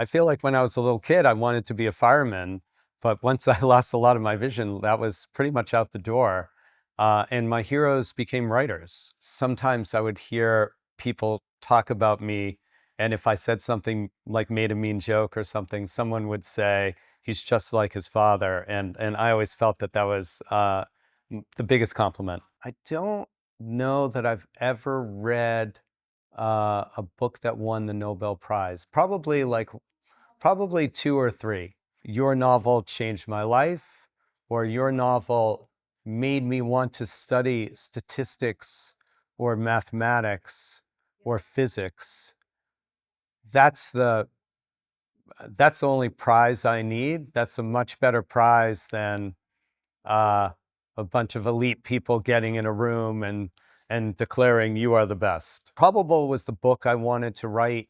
I feel like when I was a little kid, I wanted to be a fireman, but once I lost a lot of my vision, that was pretty much out the door. And my heroes became writers. Sometimes I would hear people talk about me, and if I said something like made a mean joke or something, someone would say, he's just like his father. And I always felt that that was the biggest compliment. I don't know that I've ever read a book that won the Nobel Prize. Probably two or three. Your novel changed my life, or your novel made me want to study statistics or mathematics or physics. That's the only prize I need. That's a much better prize than a bunch of elite people getting in a room and declaring you are the best. Probable was the book I wanted to write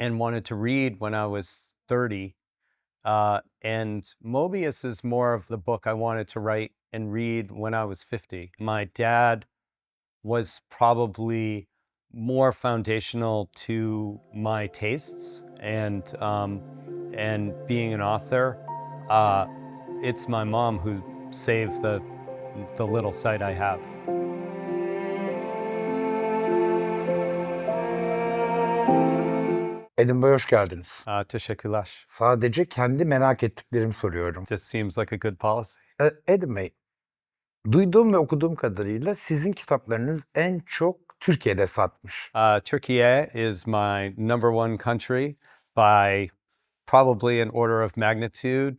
and wanted to read when I was 30. And Mobius is more of the book I wanted to write and read when I was 50. My dad was probably more foundational to my tastes, and being an author, it's my mom who saved the little sight I have. Adam Bey, hoş geldiniz. Teşekkürler. Sadece kendi merak ettiklerimi soruyorum. This seems like a good policy. Adam Bey, duyduğum ve okuduğum kadarıyla sizin kitaplarınız en çok Türkiye'de satmış. Türkiye is my number one country by probably an order of magnitude,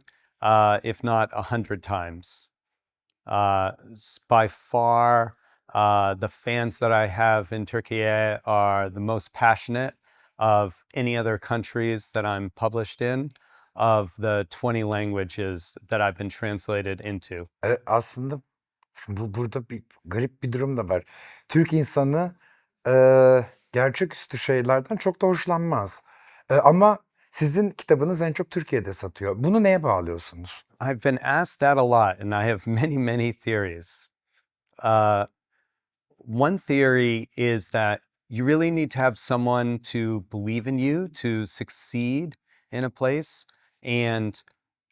if not 100 times. By far, the fans that I have in Turkey are the most passionate of any other countries that I'm published in, of the 20 languages that I've been translated into. Aslında burada bir garip bir durum da var. Türk insanı gerçeküstü şeylerden çok da hoşlanmaz. Ama sizin kitabınız en çok Türkiye'de satıyor. Bunu neye bağlıyorsunuz? I've been asked that a lot, and I have many theories. One theory is that you really need to have someone to believe in you to succeed in a place. And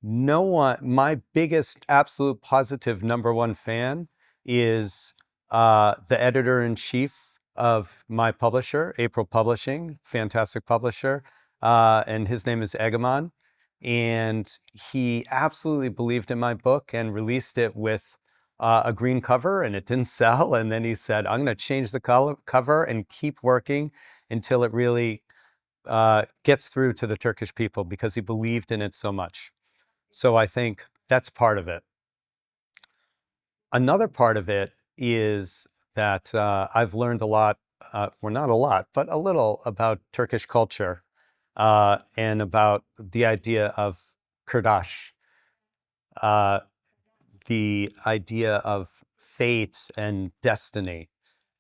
no one, my biggest absolute positive number one fan is the editor-in-chief of my publisher, April Publishing, fantastic publisher. And his name is Egeman. And he absolutely believed in my book and released it with a green cover, and it didn't sell. And then he said, I'm going to change the cover and keep working until it really gets through to the Turkish people, because he believed in it so much. So I think that's part of it. Another part of it is that I've learned a lot, well, not a lot, but a little about Turkish culture and about the idea of Kurdash. The idea of fate and destiny,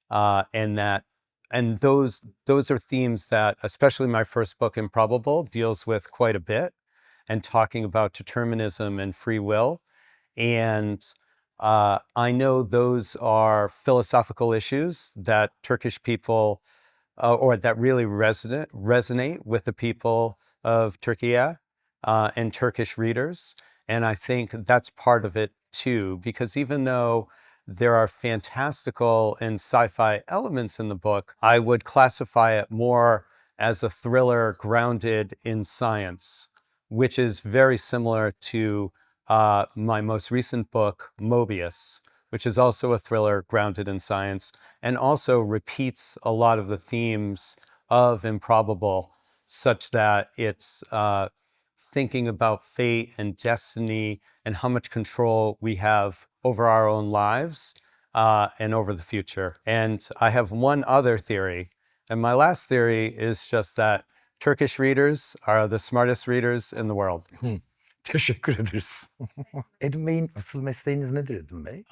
and those are themes that, especially my first book, Improbable, deals with quite a bit, and talking about determinism and free will. And I know those are philosophical issues that Turkish people, or that really resonate with the people of Turkey and Turkish readers. And I think that's part of it too, because even though there are fantastical and sci-fi elements in the book, I would classify it more as a thriller grounded in science, which is very similar to my most recent book, Mobius, which is also a thriller grounded in science, and also repeats a lot of the themes of Improbable, such that it's thinking about fate and destiny and how much control we have over our own lives and over the future. And I have one other theory. And my last theory is just that Turkish readers are the smartest readers in the world. Teşekkür ederiz. Adam Bey'in asıl mesleğiniz nedir Adam Bey?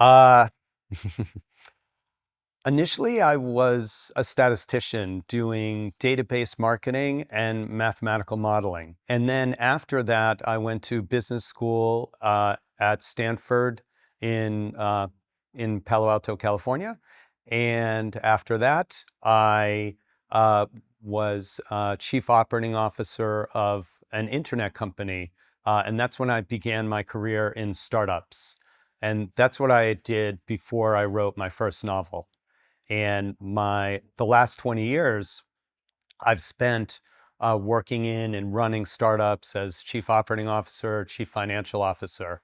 Initially, I was a statistician doing database marketing and mathematical modeling. And then after that, I went to business school at Stanford in Palo Alto, California. And after that, I was chief operating officer of an internet company. And that's when I began my career in startups. And that's what I did before I wrote my first novel. And the last 20 years, I've spent working in and running startups as chief operating officer, chief financial officer.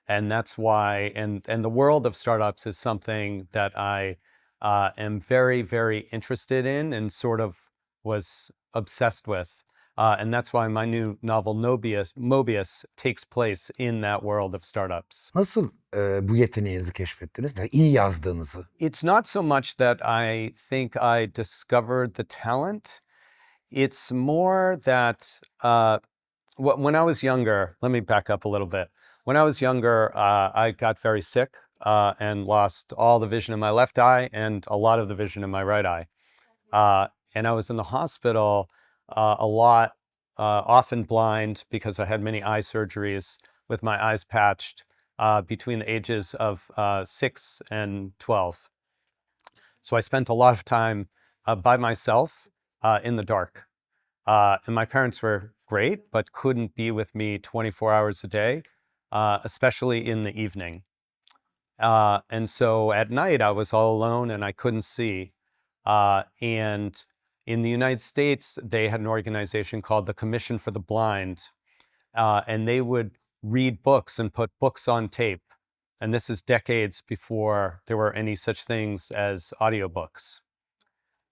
And that's why, and the world of startups is something that I am very, very interested in and sort of was obsessed with. And that's why my new novel, Mobius, takes place in that world of startups. Nasıl bu yeteneğinizi keşfettiniz? Yani iyi yazdığınızı. It's not so much that I think I discovered the talent. It's more that when I was younger, let me back up a little bit. When I was younger, I got very sick and lost all the vision in my left eye and a lot of the vision in my right eye. And I was in the hospital a lot, often blind because I had many eye surgeries with my eyes patched between the ages of 6 and 12. So I spent a lot of time by myself in the dark. And my parents were great, but couldn't be with me 24 hours a day, especially in the evening. And so at night I was all alone and I couldn't see. And in the United States, they had an organization called the Commission for the Blind, and they would read books and put books on tape. And this is decades before there were any such things as audiobooks.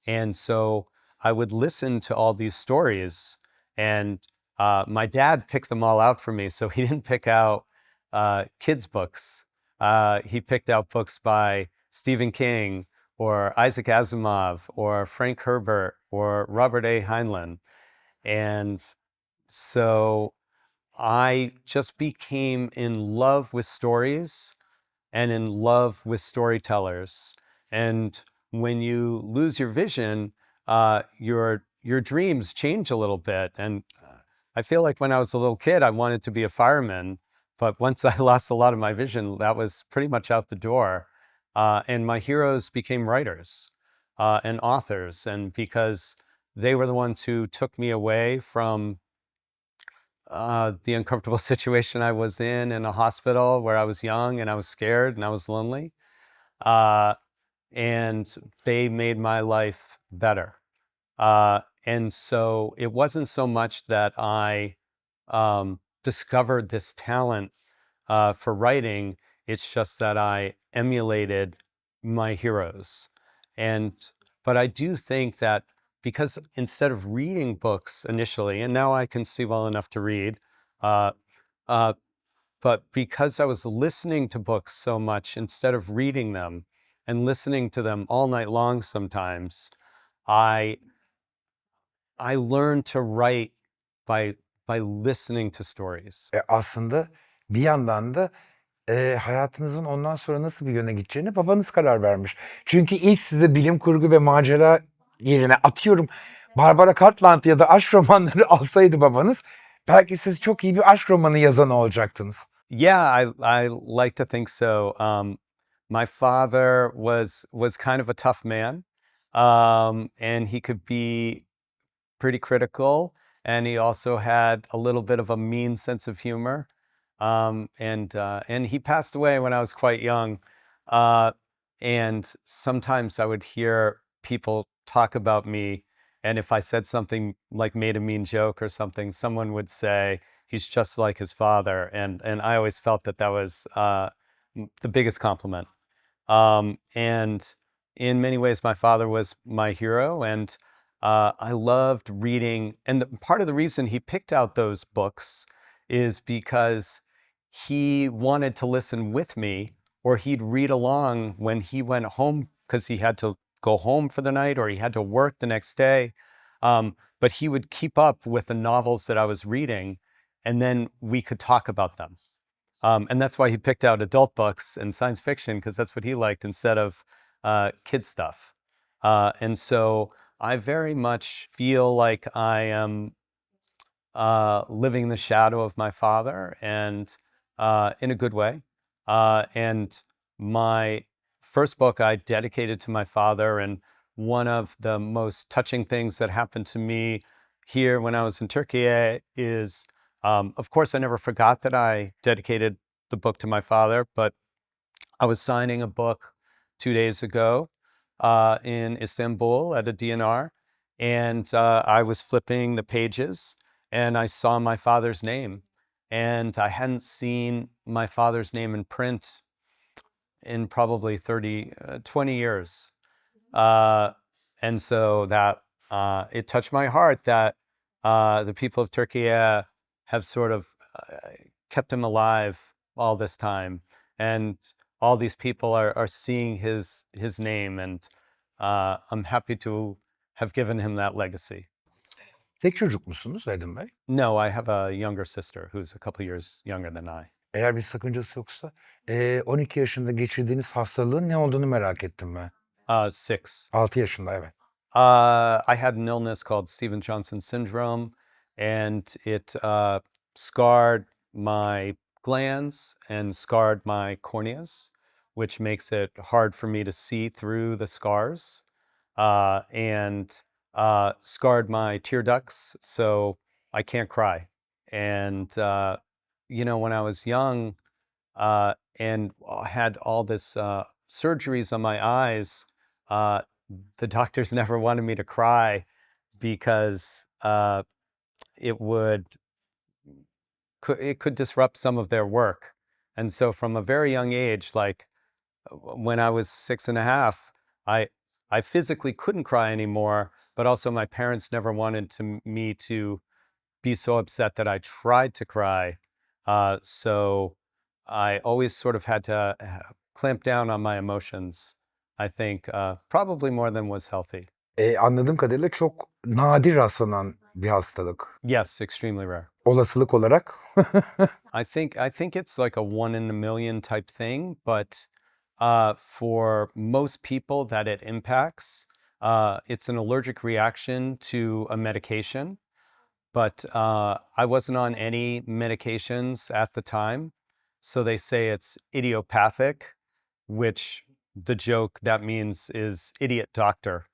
And so I would listen to all these stories, and my dad picked them all out for me. So he didn't pick out kids' books. He picked out books by Stephen King or Isaac Asimov or Frank Herbert or Robert A. Heinlein. And so I just became in love with stories and in love with storytellers. And when you lose your vision, your dreams change a little bit. And I feel like when I was a little kid, I wanted to be a fireman. But once I lost a lot of my vision, that was pretty much out the door. And my heroes became writers and authors. And because they were the ones who took me away from the uncomfortable situation I was in a hospital where I was young and I was scared and I was lonely. And they made my life better. And so it wasn't so much that I discovered this talent for writing. It's just that I emulated my heroes. But I do think that because instead of reading books initially, and now I can see well enough to read, but because I was listening to books so much instead of reading them and listening to them all night long sometimes, I learned to write by listening to stories. Aslında bir yandan da hayatınızın ondan sonra nasıl bir yöne gideceğine babanız karar vermiş. Çünkü ilk size bilim kurgu ve macera yerine atıyorum Barbara Cartland ya da aşk romanları alsaydı babanız, belki siz çok iyi bir aşk romanı yazanı olacaktınız. Yeah, I like to think so. My father was kind of a tough man, and he could be pretty critical, and he also had a little bit of a mean sense of humor. And he passed away when I was quite young. And sometimes I would hear people talk about me, and if I said something like made a mean joke or something, someone would say, he's just like his father. And I always felt that was the biggest compliment. And in many ways, my father was my hero, and I loved reading. And part of the reason he picked out those books is because he wanted to listen with me, or he'd read along when he went home because he had to go home for the night or he had to work the next day. But he would keep up with the novels that I was reading, and then we could talk about them. And that's why he picked out adult books and science fiction, because that's what he liked instead of kid stuff. And so I very much feel like I am living in the shadow of my father, and in a good way. And my first book I dedicated to my father, and one of the most touching things that happened to me here when I was in Turkey is, of course, I never forgot that I dedicated the book to my father, but I was signing a book 2 days ago in Istanbul at a DNR, and I was flipping the pages, and I saw my father's name, and I hadn't seen my father's name in print in probably 20 years. And so that it touched my heart that the people of Turkey have sort of kept him alive all this time, and all these people are seeing his name, and I'm happy to have given him that legacy. Tek çocuk musunuz Aydın Bey? No, I have a younger sister who's a couple years younger than I. Eğer bir sakıncası yoksa 12 yaşında geçirdiğiniz hastalığın ne olduğunu merak ettim ben. 6. 6 yaşında, evet. I had an illness called Stevens-Johnson syndrome, and it scarred my glands and scarred my corneas, which makes it hard for me to see through the scars, and scarred my tear ducts, so I can't cry. And, when I was young and had all this surgeries on my eyes, the doctors never wanted me to cry because it could disrupt some of their work. And so from a very young age, like when I was 6.5, I physically couldn't cry anymore, but also my parents never wanted me to be so upset that I tried to cry. So I always sort of had to clamp down on my emotions, I think, probably more than was healthy. Anladığım kadarıyla çok nadir rastlanan bir hastalık. Yes, extremely rare. Olasılık olarak. I think it's like a 1 in a million type thing, but for most people that it impacts, it's an allergic reaction to a medication. But I wasn't on any medications at the time, so they say it's idiopathic, which the joke that means is idiot doctor,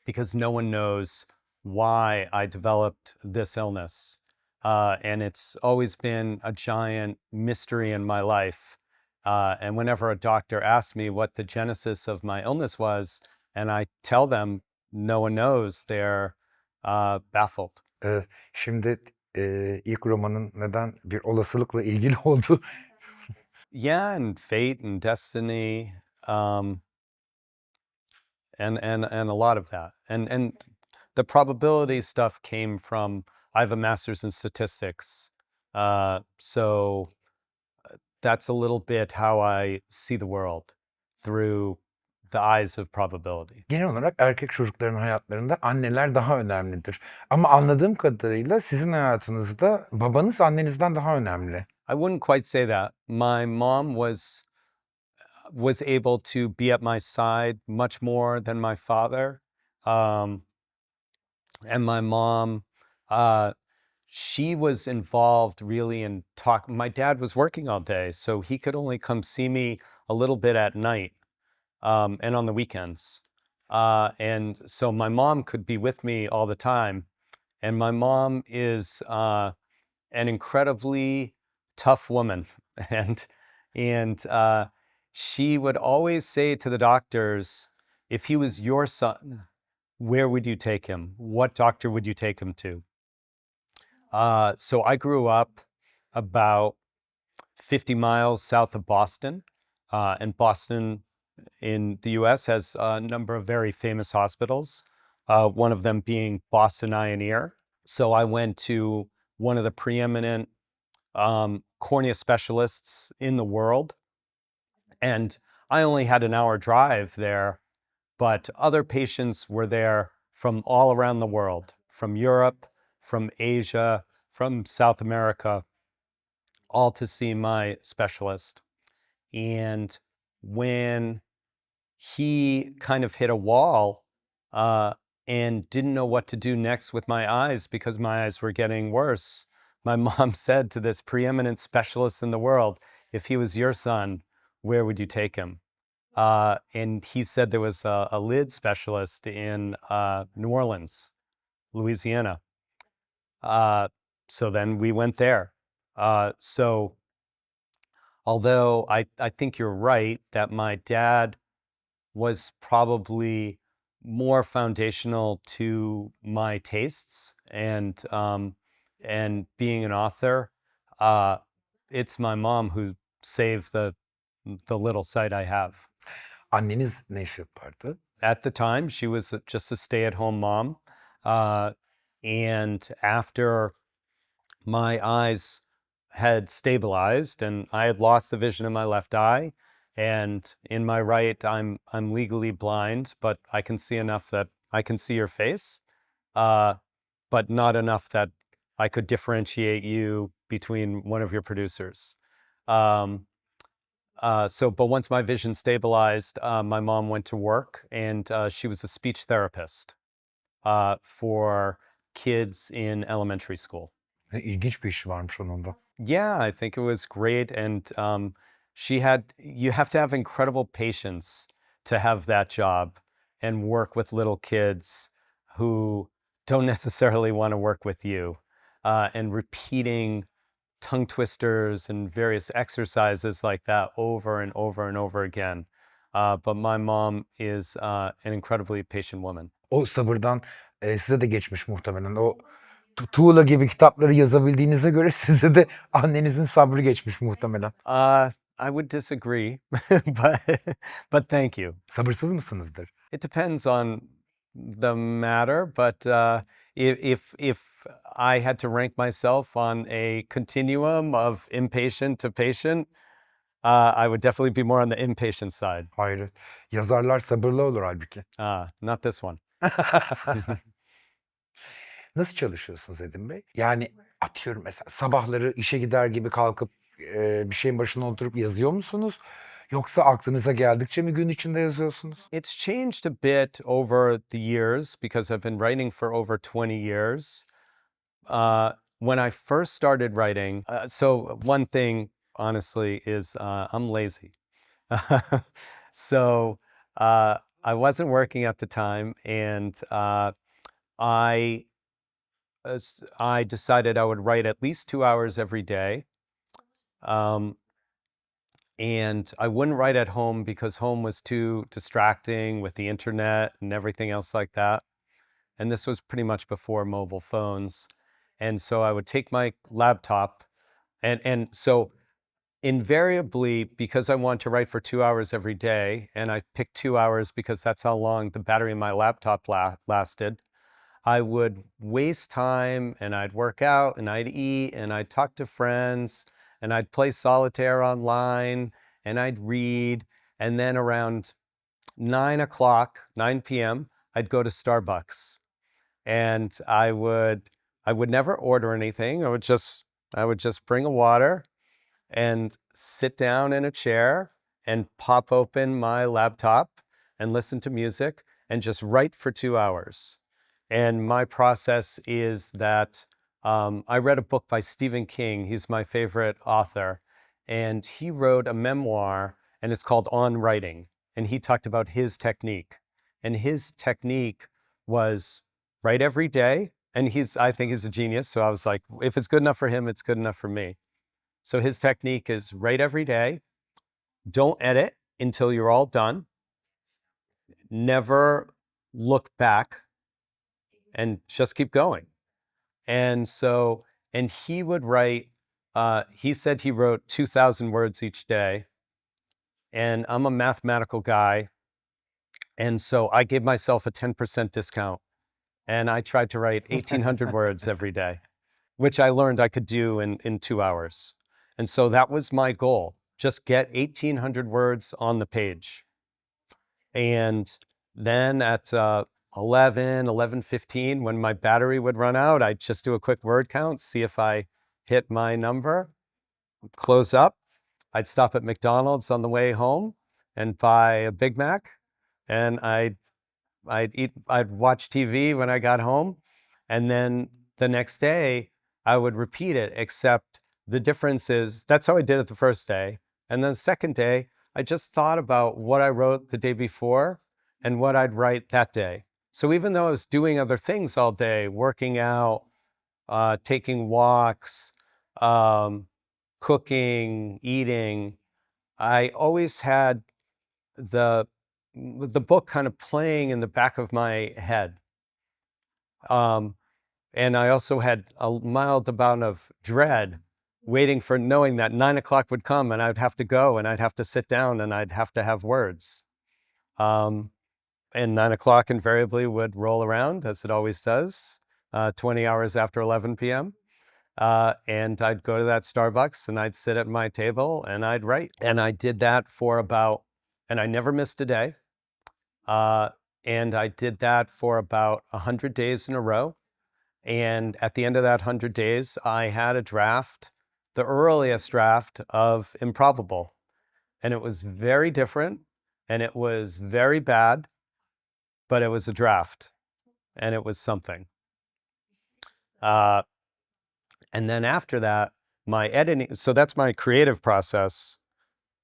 because no one knows why I developed this illness. And it's always been a giant mystery in my life. And whenever a doctor asks me what the genesis of my illness was, and I tell them no one knows, they're baffled. Şimdi ilk romanın neden bir olasılıkla ilgili olduğu. Yeah, and fate and destiny, and a lot of that. And the probability stuff came from, I have a master's in statistics. So that's a little bit how I see the world, through the eyes of probability. Genel olarak erkek çocukların hayatlarında anneler daha önemlidir. Ama anladığım kadarıyla sizin hayatınızda babanız annenizden daha önemli. I wouldn't quite say that. My mom was able to be at my side much more than my father. And my mom, she was involved really in talk. My dad was working all day, so he could only come see me a little bit at night, and on the weekends. And so my mom could be with me all the time. And my mom is an incredibly tough woman. And she would always say to the doctors, if he was your son, where would you take him? What doctor would you take him to? So I grew up about 50 miles south of Boston. And Boston in the US has a number of very famous hospitals, one of them being Boston Eye and Ear. So I went to one of the preeminent cornea specialists in the world. And I only had an hour drive there, but other patients were there from all around the world, from Europe, from Asia, from South America, all to see my specialist. And when he kind of hit a wall and didn't know what to do next with my eyes because my eyes were getting worse, my mom said to this preeminent specialist in the world, if he was your son, where would you take him? And he said there was a lid specialist in New Orleans, Louisiana. So then we went there. So although I think you're right that my dad was probably more foundational to my tastes and being an author, it's my mom who saved the little sight I have. Anneniz ne iş yapardı? At the time, she was just a stay-at-home mom. And after my eyes had stabilized and I had lost the vision in my left eye, and in my right, I'm legally blind, but I can see enough that I can see your face, but not enough that I could differentiate you between one of your producers. But once my vision stabilized, my mom went to work, and she was a speech therapist for kids in elementary school. İlginç bir işi varmış onun da. Yeah, I think it was great. And you have to have incredible patience to have that job and work with little kids who don't necessarily want to work with you, and repeating tongue twisters and various exercises like that over and over and over again. But my mom is an incredibly patient woman. O sabırdan size de geçmiş muhtemelen. O Tuğla gibi kitapları yazabildiğinize göre size de annenizin sabrı geçmiş muhtemelen. I would disagree, but thank you. Sabırsız mısınızdır? It depends on the matter, but if I had to rank myself on a continuum of impatient to patient, I would definitely be more on the impatient side. Hayır. Yazarlar sabırlı olur halbuki. Not this one. Nasıl çalışıyorsunuz Edin Bey? Yani atıyorum mesela sabahları işe gider gibi kalkıp bir şeyin başına oturup yazıyor musunuz? Yoksa aklınıza geldikçe mi gün içinde yazıyorsunuz? It's changed a bit over the years because I've been writing for over 20 years. When I first started writing, so one thing, honestly, is I'm lazy. So I wasn't working at the time, and I decided I would write at least 2 hours every day. And I wouldn't write at home because home was too distracting with the internet and everything else like that. And this was pretty much before mobile phones. And so I would take my laptop, and so invariably, because I want to write for 2 hours every day, and I picked 2 hours because that's how long the battery in my laptop lasted, I would waste time, and I'd work out, and I'd eat, and I'd talk to friends, and I'd play solitaire online, and I'd read, and then around 9 p.m., I'd go to Starbucks, and I would never order anything. I would just bring a water and sit down in a chair and pop open my laptop and listen to music and just write for 2 hours. And my process is that I read a book by Stephen King. He's my favorite author. And he wrote a memoir, and it's called On Writing. And he talked about his technique. And his technique was write every day. And I think he's a genius. So I was like, if it's good enough for him, it's good enough for me. So his technique is write every day. Don't edit until you're all done. Never look back, and just keep going. And he would write, he said he wrote 2,000 words each day. And I'm a mathematical guy. And so I gave myself a 10% discount. And I tried to write 1,800 words every day, which I learned I could do in 2 hours. And so that was my goal. Just get 1,800 words on the page. And then at 11:15, when my battery would run out, I'd just do a quick word count, see if I hit my number, close up. I'd stop at McDonald's on the way home and buy a Big Mac, and I'd watch TV when I got home, and then the next day I would repeat it, except the difference is that's how I did it the first day. And then the second day, I just thought about what I wrote the day before and what I'd write that day. So even though I was doing other things all day, working out, taking walks, cooking, eating, I always had the book kind of playing in the back of my head. And I also had a mild amount of dread waiting for knowing that 9 o'clock would come and I'd have to go and I'd have to sit down and I'd have to have words. And 9 o'clock invariably would roll around, as it always does, 20 hours after 11 p.m. And I'd go to that Starbucks and I'd sit at my table and I'd write. And I did that for and I never missed a day. And I did that for about 100 days in a row. And at the end of that 100 days, I had a draft, the earliest draft of Improbable. And it was very different and it was very bad, but it was a draft and it was something. And then after that, my editing, so that's my creative process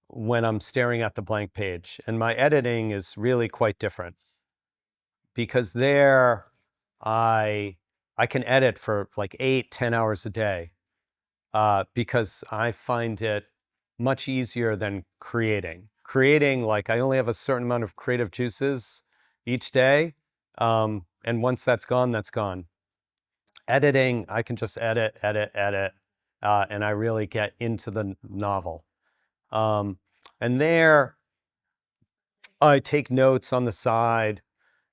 when I'm staring at the blank page. And my editing is really quite different because there I can edit for like 8-10 hours a day because I find it much easier than creating. Creating, like I only have a certain amount of creative juices each day. And once that's gone, that's gone. Editing, I can just edit, and I really get into the novel. And there, I take notes on the side,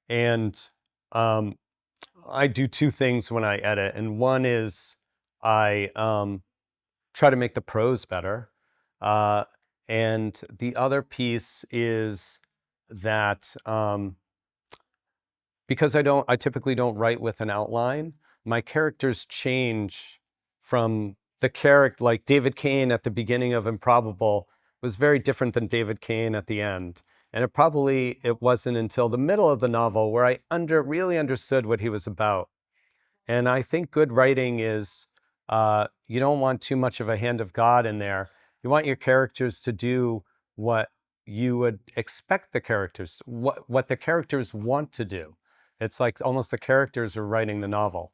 and I do two things when I edit. And one is I try to make the prose better. And the other piece is that because I typically don't write with an outline, my characters change from the character, like David Kane at the beginning of Improbable was very different than David Kane at the end. And it wasn't until the middle of the novel where I really understood what he was about. And I think good writing is, you don't want too much of a hand of God in there. You want your characters to do what you would expect the characters, what the characters want to do. It's like almost the characters are writing the novel.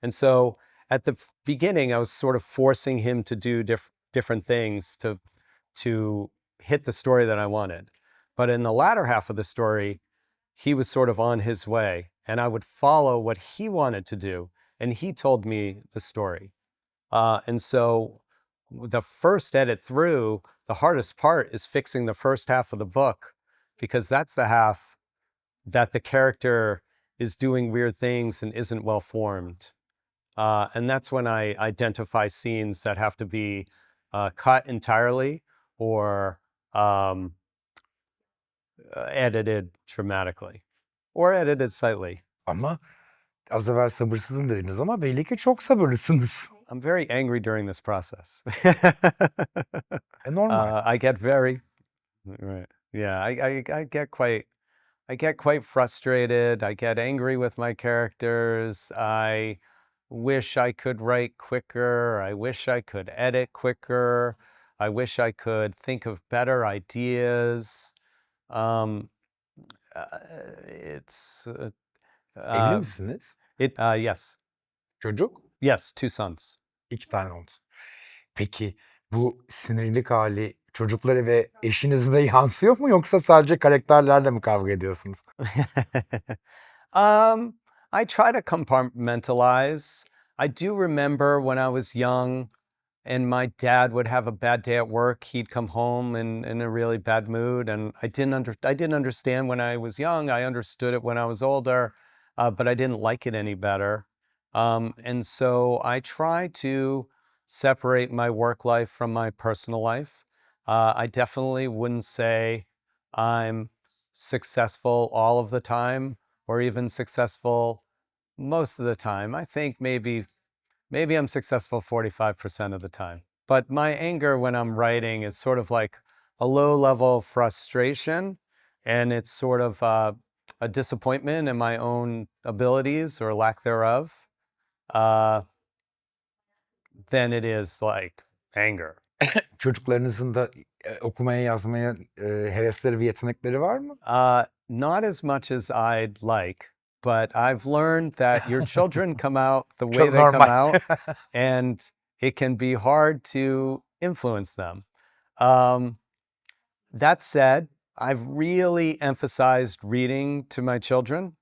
And so at the beginning, I was sort of forcing him to do different things to hit the story that I wanted. But in the latter half of the story, he was sort of on his way, and I would follow what he wanted to do, and he told me the story. And so the first edit through, the hardest part is fixing the first half of the book, because that's the half that the character is doing weird things and isn't well formed. And that's when I identify scenes that have to be cut entirely or edited dramatically or edited slightly. Ama az evvel sabırsızım dediniz ama belli ki çok sabırlısınız. I'm very angry during this process. Normal. I get very, right. Yeah, I get quite frustrated. I get angry with my characters. I wish I could write quicker. I wish I could edit quicker. I wish I could think of better ideas. It's Evli misiniz? Yes. Çocuk? Yes, 2 sons. 2 tane oldu. Peki bu sinirlilik hali çocuklara ve eşinize de yansıyor mu yoksa sadece karakterlerle mi kavga ediyorsunuz? I try to compartmentalize. I do remember when I was young and my dad would have a bad day at work. He'd come home in a really bad mood, and I didn't understand when I was young. I understood it when I was older, but I didn't like it any better. And so I try to separate my work life from my personal life. I definitely wouldn't say I'm successful all of the time or even successful most of the time. I think maybe I'm successful 45% of the time. But my anger when I'm writing is sort of like a low-level frustration, and it's sort of a disappointment in my own abilities or lack thereof, than it is like anger. Çocuklarınızın da okumaya yazmaya hevesleri ve yetenekleri var mı? Not as much as I'd like, but I've learned that your children come out the way Çok they come normal. out, and it can be hard to influence them. That said, I've really emphasized reading to my children.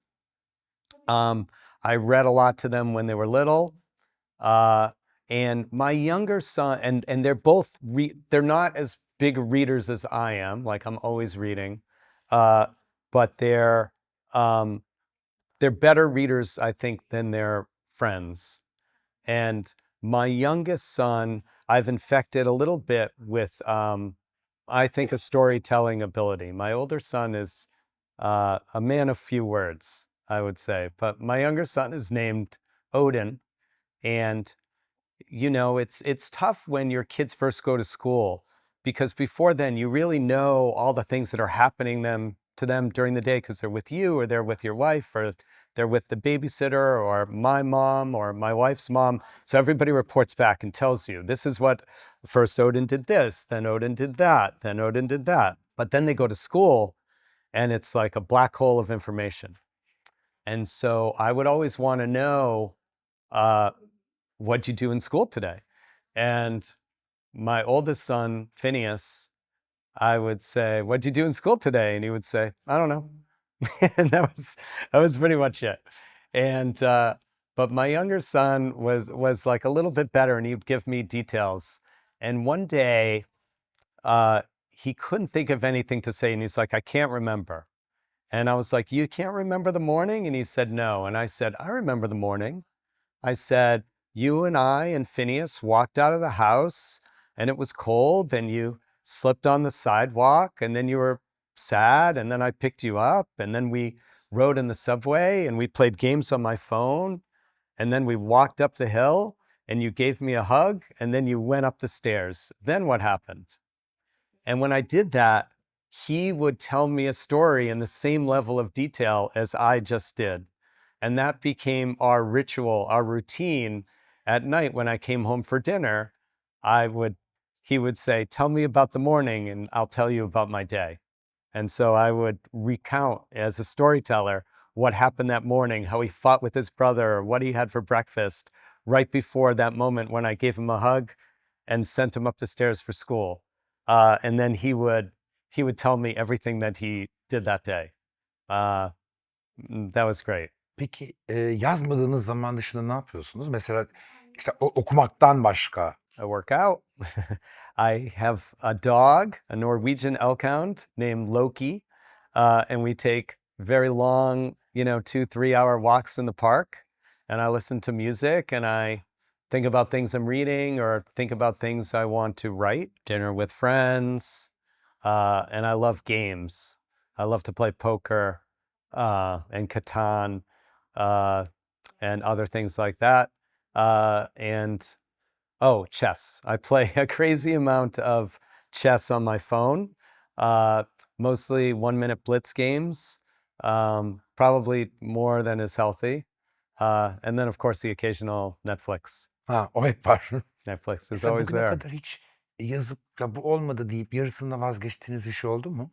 I read a lot to them when they were little. And my younger son, and they're both, they're not as big readers as I am, like I'm always reading, but they're better readers, I think, than their friends. And my youngest son, I've infected a little bit with, I think, a storytelling ability. My older son is a man of few words, I would say. But my younger son is named Odin. And, you know, it's tough when your kids first go to school, because before then you really know all the things that are happening to them during the day, because they're with you, or they're with your wife, or they're with the babysitter, or my mom, or my wife's mom. So everybody reports back and tells you, this is what, first Odin did this, then Odin did that, then Odin did that. But then they go to school, and it's like a black hole of information. And so I would always want to know, what'd you do in school today? And my oldest son, Phineas, I would say, what'd you do in school today? And he would say, I don't know. And that was pretty much it. And but my younger son was like a little bit better, and he'd give me details. And one day, he couldn't think of anything to say, and he's like, I can't remember. And I was like, you can't remember the morning? And he said, no. And I said, I remember the morning. I said, you and I and Phineas walked out of the house, and it was cold, and you slipped on the sidewalk, and then you were sad, and then I picked you up, and then we rode in the subway, and we played games on my phone, and then we walked up the hill, and you gave me a hug, and then you went up the stairs. Then what happened? And when I did that, he would tell me a story in the same level of detail as I just did. And that became our ritual, our routine. At night when I came home for dinner, he would say, tell me about the morning, and I'll tell you about my day. And so I would recount as a storyteller what happened that morning, how he fought with his brother, what he had for breakfast, right before that moment when I gave him a hug and sent him up the stairs for school. And then he would tell me everything that he did that day. That was great. Peki yazmadığınız zaman dışında ne yapıyorsunuz? Mesela işte okumaktan başka. I work out. I have a dog, a Norwegian elkhound named Loki, and we take very long, 2-3 hour walks in the park. And I listen to music, and I think about things I'm reading, or think about things I want to write. Dinner with friends, and I love games. I love to play poker and Catan, and other things like that. Chess. I play a crazy amount of chess on my phone, mostly 1-minute blitz games, probably more than is healthy. And then, of course, the occasional Netflix. O hep var. Netflix is Mesela always bugüne there. kadar hiç yazıp ya bu olmadı deyip yarısında vazgeçtiğiniz bir şey oldu mu?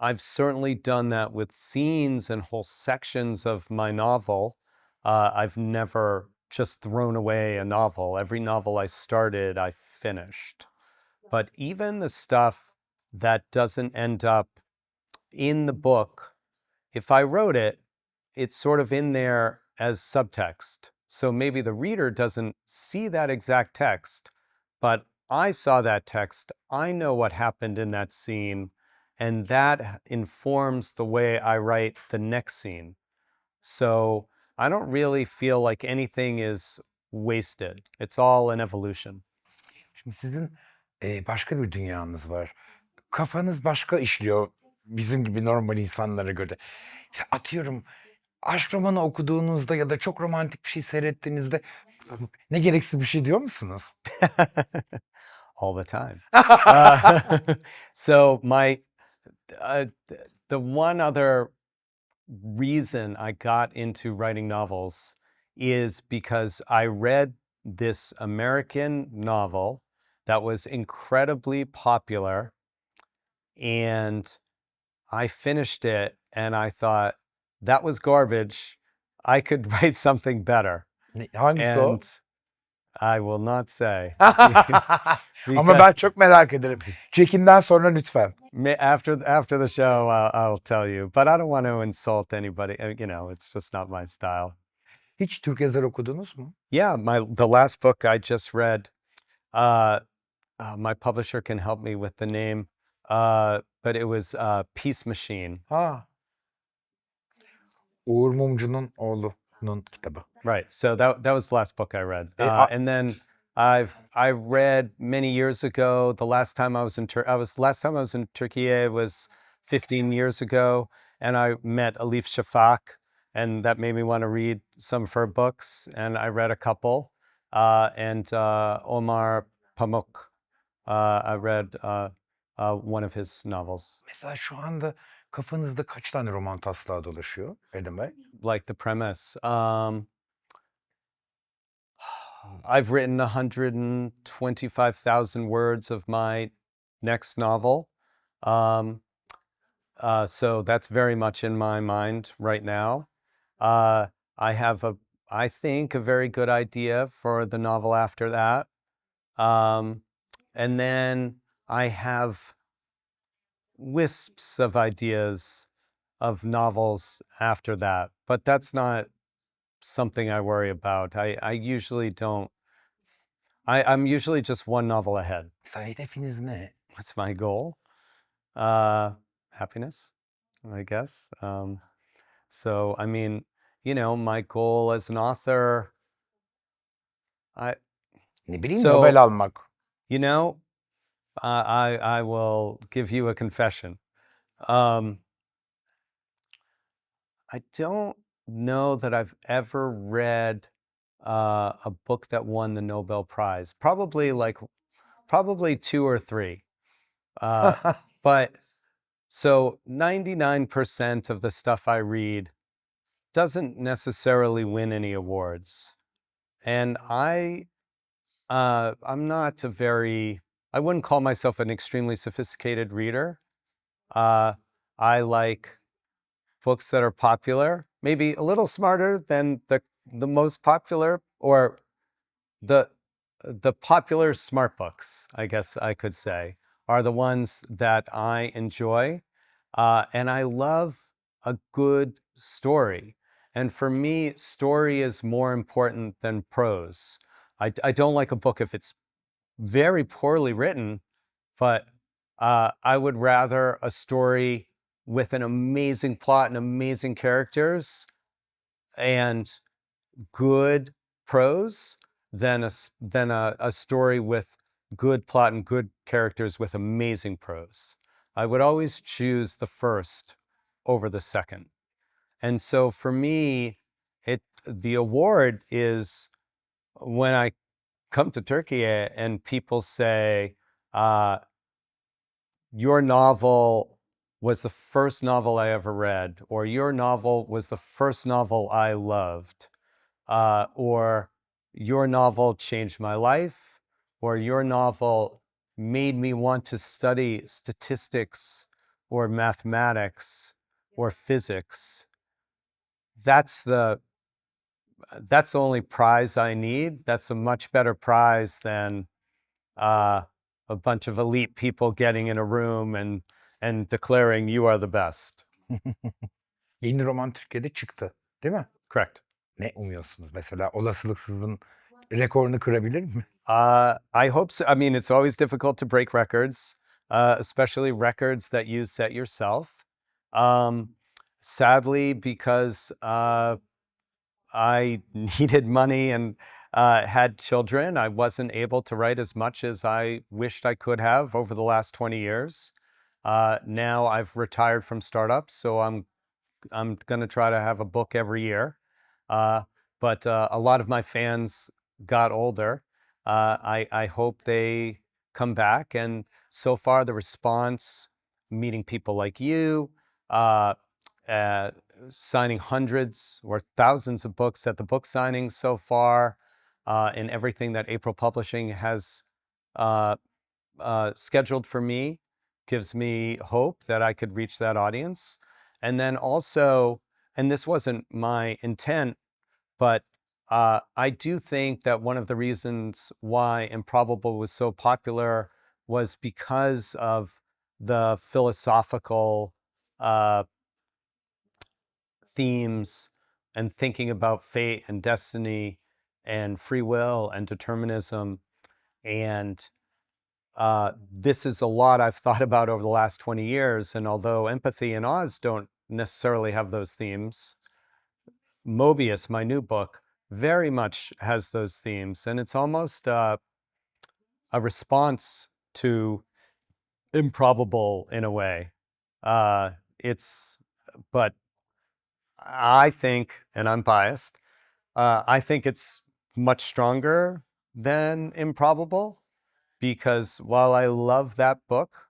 I've certainly done that with scenes and whole sections of my novel. I've never just thrown away a novel. Every novel I started, I finished. But even the stuff that doesn't end up in the book, if I wrote it, it's sort of in there as subtext. So maybe the reader doesn't see that exact text, but I saw that text. I know what happened in that scene, and that informs the way I write the next scene. So I don't really feel like anything is wasted. It's all an evolution. Şimdi sizin başka bir dünyanız var. Kafanız başka işliyor bizim gibi normal insanlara göre. İşte atıyorum aşk romanı okuduğunuzda ya da çok romantik bir şey seyrettiğinizde ne gereksiz bir şey diyor musunuz? All the time. So the one other reason I got into writing novels is because I read this American novel that was incredibly popular, and I finished it and I thought, that was garbage. I could write something better. Hangisi o? And I will not say. Ama ben çok merak ederim. Çekimden sonra lütfen. After the show, I'll tell you. But I don't want to insult anybody. It's just not my style. Hiç Türk yazar okudunuz mu? Yeah, the last book I just read, my publisher can help me with the name, but it was Peace Machine. Ha. Uğur Mumcu'nun oğlunun kitabı. Right. So that was the last book I read. And then I read many years ago. The last time I was in Turkey was 15 years ago, and I met Elif Shafak, and that made me want to read some of her books. And I read a couple. And Omar Pamuk, I read one of his novels. Mesela şu anda kafanızda kaç tane roman taslağı dolaşıyor Adam Bey? Like the premise. I've written 125,000 words of my next novel. So that's very much in my mind right now. I have I think, a very good idea for the novel after that. And then I have wisps of ideas of novels after that, but that's not something I worry about. I usually don't. I'm usually just one novel ahead. Mesela hedefiniz ne? What's my goal? Happiness, I guess. So, I mean, my goal as an author, Ne bileyim, So- Nobel almak. I will give you a confession. I don't know that I've ever read a book that won the Nobel Prize. Probably two or three. But so 99% of the stuff I read doesn't necessarily win any awards. And I'm not I wouldn't call myself an extremely sophisticated reader. I like books that are popular, maybe a little smarter than the most popular, or the popular smart books, I guess I could say, are the ones that I enjoy. And I love a good story. And for me, story is more important than prose. I don't like a book if it's very poorly written, but I would rather a story with an amazing plot and amazing characters and good prose than a story with good plot and good characters with amazing prose. I would always choose the first over the second. And so for me, the award is when I come to Turkey and people say, your novel was the first novel I ever read, or your novel was the first novel I loved, or your novel changed my life, or your novel made me want to study statistics or mathematics or physics. That's the only prize I need. That's a much better prize than a bunch of elite people getting in a room and declaring you are the best. Yeni roman Türkiye'de çıktı, değil mi? Correct. Ne umuyorsunuz mesela? Olasılıksız'ın rekorunu kırabilir mi? I hope so. I mean, it's always difficult to break records, especially records that you set yourself. Sadly, because I needed money and had children, I wasn't able to write as much as I wished I could have over the last 20 years. Now I've retired from startups, so I'm going to try to have a book every year. But a lot of my fans got older. I hope they come back. And so far, the response, meeting people like you, signing hundreds or thousands of books at the book signings so far, and everything that April Publishing has uh, scheduled for me gives me hope that I could reach that audience. And then also, and this wasn't my intent, but I do think that one of the reasons why Improbable was so popular was because of the philosophical uh, themes and thinking about fate and destiny and free will and determinism. And this is a lot I've thought about over the last 20 years. And although Empathy and Oz don't necessarily have those themes, Mobius, my new book, very much has those themes. And it's almost a response to Improbable in a way. It's, but I think, and I'm biased, I think it's much stronger than Improbable because while I love that book,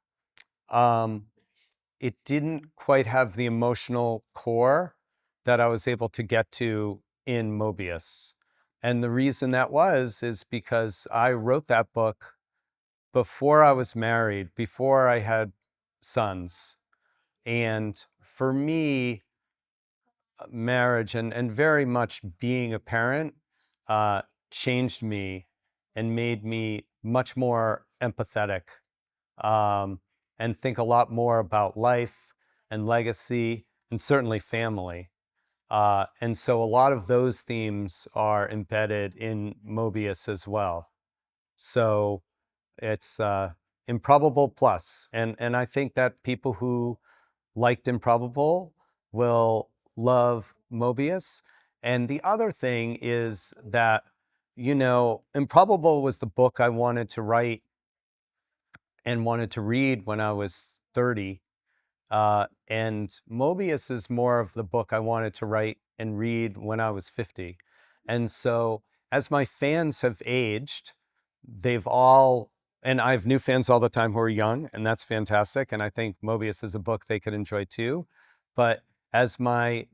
it didn't quite have the emotional core that I was able to get to in Mobius. And the reason that is because I wrote that book before I was married, before I had sons. And for me, marriage and very much being a parent changed me and made me much more empathetic um, and think a lot more about life and legacy and certainly family. And so a lot of those themes are embedded in Mobius as well. So it's Improbable plus. And I think that people who liked Improbable will love Mobius. And the other thing is that, Improbable was the book I wanted to write and wanted to read when I was 30. And Mobius is more of the book I wanted to write and read when I was 50. And so as my fans have aged, they've all, and I have new fans all the time who are young, and that's fantastic. And I think Mobius is a book they could enjoy too. But as my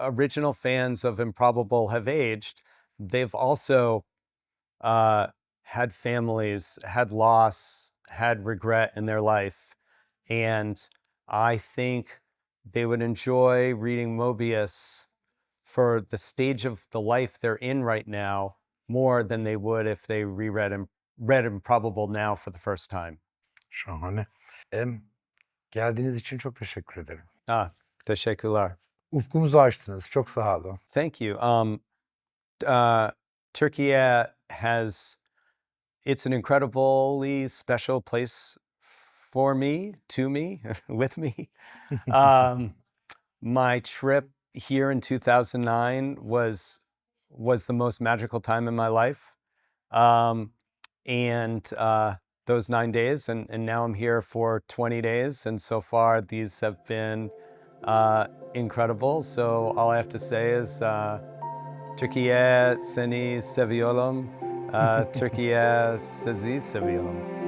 original fans of Improbable have aged, they've also had families, had loss, had regret in their life. And I think they would enjoy reading Mobius for the stage of the life they're in right now more than they would if they read Improbable now for the first time. Şahane. Geldiğiniz için çok teşekkür ederim. Teşekkürler. Ufkumuzu açtınız. Çok sağ olun. Thank you. Turkey it's an incredibly special place for me, to me, with me. My trip here in 2009 was the most magical time in my life. And those 9 days, and now I'm here for 20 days. And so far, these have been incredible. So all I have to say is Türkiye seni seviyorum. Türkiye sizi seviyorum.